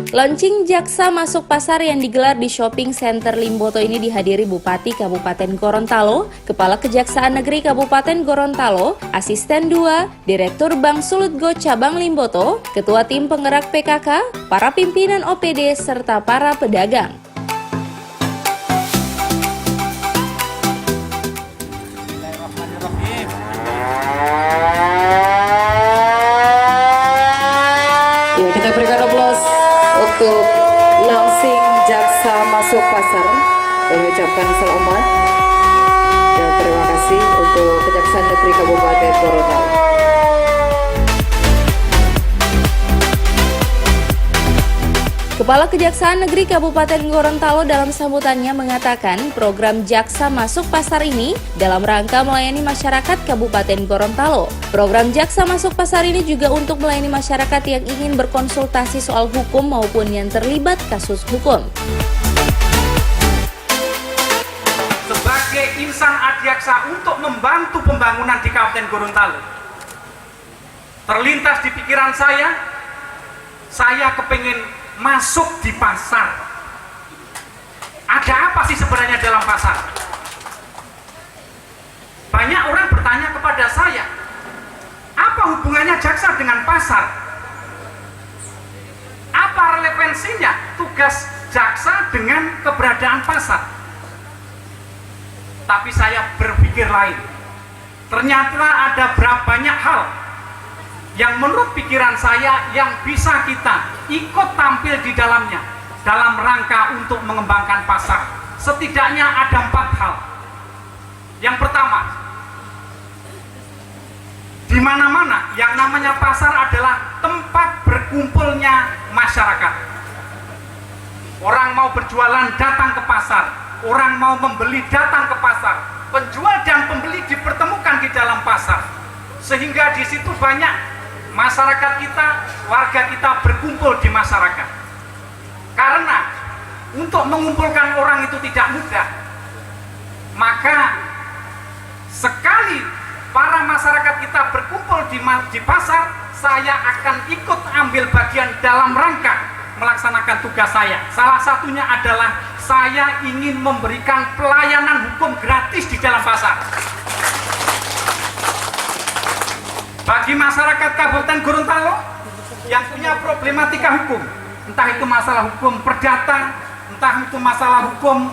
Launching Jaksa Masuk Pasar yang digelar di Shopping Center Limboto ini dihadiri Bupati Kabupaten Gorontalo, Kepala Kejaksaan Negeri Kabupaten Gorontalo, Asisten 2, Direktur Bank Sulutgo Cabang Limboto, Ketua Tim Penggerak PKK, para pimpinan OPD, serta para pedagang. Ya, kita berikan aplaus untuk launching Jaksa Masuk Pasar. Kami ucapkan selamat dan terima kasih untuk Kejaksaan Negeri Kabupaten Gorontalo. Kepala Kejaksaan Negeri Kabupaten Gorontalo dalam sambutannya mengatakan program Jaksa Masuk Pasar ini dalam rangka melayani masyarakat Kabupaten Gorontalo. Program Jaksa Masuk Pasar ini juga untuk melayani masyarakat yang ingin berkonsultasi soal hukum maupun yang terlibat kasus hukum. Sebagai insan adjaksa untuk membantu pembangunan di Kabupaten Gorontalo, terlintas di pikiran saya kepingin masuk di pasar. Ada apa sih sebenarnya dalam pasar? Banyak orang bertanya kepada saya, apa hubungannya jaksa dengan pasar? Apa relevansinya tugas jaksa dengan keberadaan pasar? Tapi saya berpikir lain. Ternyata ada banyak hal yang menurut pikiran saya yang bisa kita ikut tampil di dalamnya dalam rangka untuk mengembangkan pasar. Setidaknya ada 4 hal. Yang pertama, di mana-mana yang namanya pasar adalah tempat berkumpulnya masyarakat. Orang mau berjualan datang ke pasar, orang mau membeli datang ke pasar, penjual dan pembeli dipertemukan di dalam pasar, sehingga di situ banyak masyarakat kita, warga kita berkumpul di masyarakat. Karena untuk mengumpulkan orang itu tidak mudah, maka sekali para masyarakat kita berkumpul di pasar, saya akan ikut ambil bagian dalam rangka melaksanakan tugas saya. Salah satunya adalah saya ingin memberikan pelayanan hukum gratis di dalam pasar. Bagi masyarakat Kabupaten Gorontalo yang punya problematika hukum, entah itu masalah hukum perdata, entah itu masalah hukum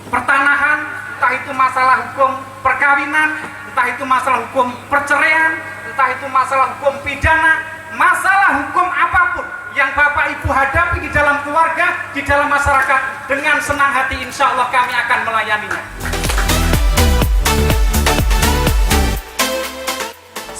pertanahan, entah itu masalah hukum perkawinan, entah itu masalah hukum perceraian, entah itu masalah hukum pidana, masalah hukum apapun yang Bapak Ibu hadapi di dalam keluarga, di dalam masyarakat, dengan senang hati insya Allah kami akan melayaninya.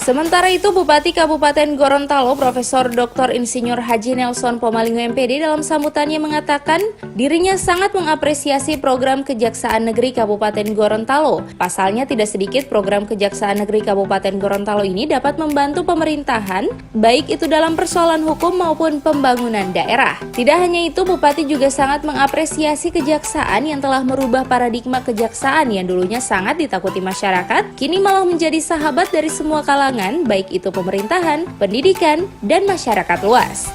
Sementara itu, Bupati Kabupaten Gorontalo Profesor Dr. Insinyur Haji Nelson Pomalingo MPD dalam sambutannya mengatakan dirinya sangat mengapresiasi program Kejaksaan Negeri Kabupaten Gorontalo. Pasalnya tidak sedikit program Kejaksaan Negeri Kabupaten Gorontalo ini dapat membantu pemerintahan, baik itu dalam persoalan hukum maupun pembangunan daerah. Tidak hanya itu, Bupati juga sangat mengapresiasi kejaksaan yang telah merubah paradigma kejaksaan yang dulunya sangat ditakuti masyarakat, kini malah menjadi sahabat dari semua kalangan, baik itu pemerintahan, pendidikan, dan masyarakat luas.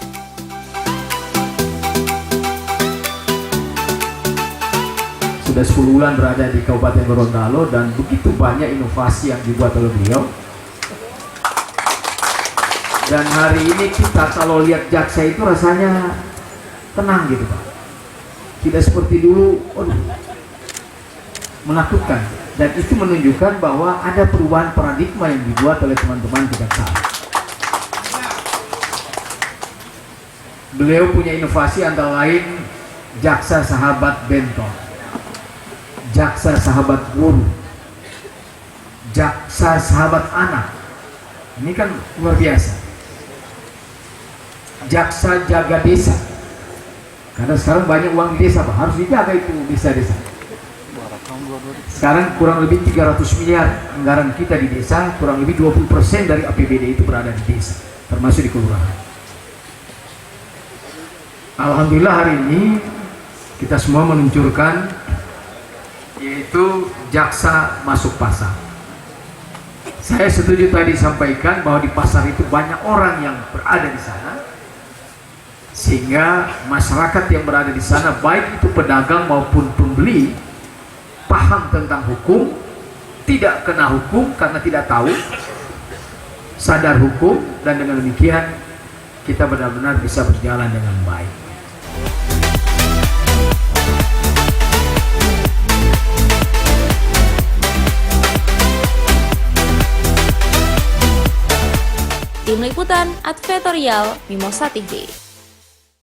Sudah 10 bulan berada di Kabupaten Gorontalo dan begitu banyak inovasi yang dibuat oleh beliau. Dan hari ini kita kalau lihat jaksa itu rasanya tenang gitu Pak. Tidak seperti dulu, menakutkan. Dan itu menunjukkan bahwa ada perubahan paradigma yang dibuat oleh teman-teman kejaksaan. Beliau punya inovasi antara lain jaksa sahabat bentor, jaksa sahabat guru, jaksa sahabat anak. Ini kan luar biasa. Jaksa jaga desa. Karena sekarang banyak uang di desa Pak, harus dijaga itu desa-desa. Sekarang kurang lebih 300 miliar anggaran kita di desa, kurang lebih 20% dari APBD itu berada di desa, termasuk di kelurahan. Alhamdulillah hari ini kita semua meluncurkan yaitu jaksa masuk pasar. Saya setuju tadi sampaikan bahwa di pasar itu banyak orang yang berada di sana. sehingga masyarakat yang berada di sana, baik itu pedagang maupun pembeli, paham tentang hukum, tidak kena hukum karena tidak tahu, sadar hukum, dan dengan demikian kita benar-benar bisa berjalan dengan baik. Tim Liputan Advertorial Mimosa TV.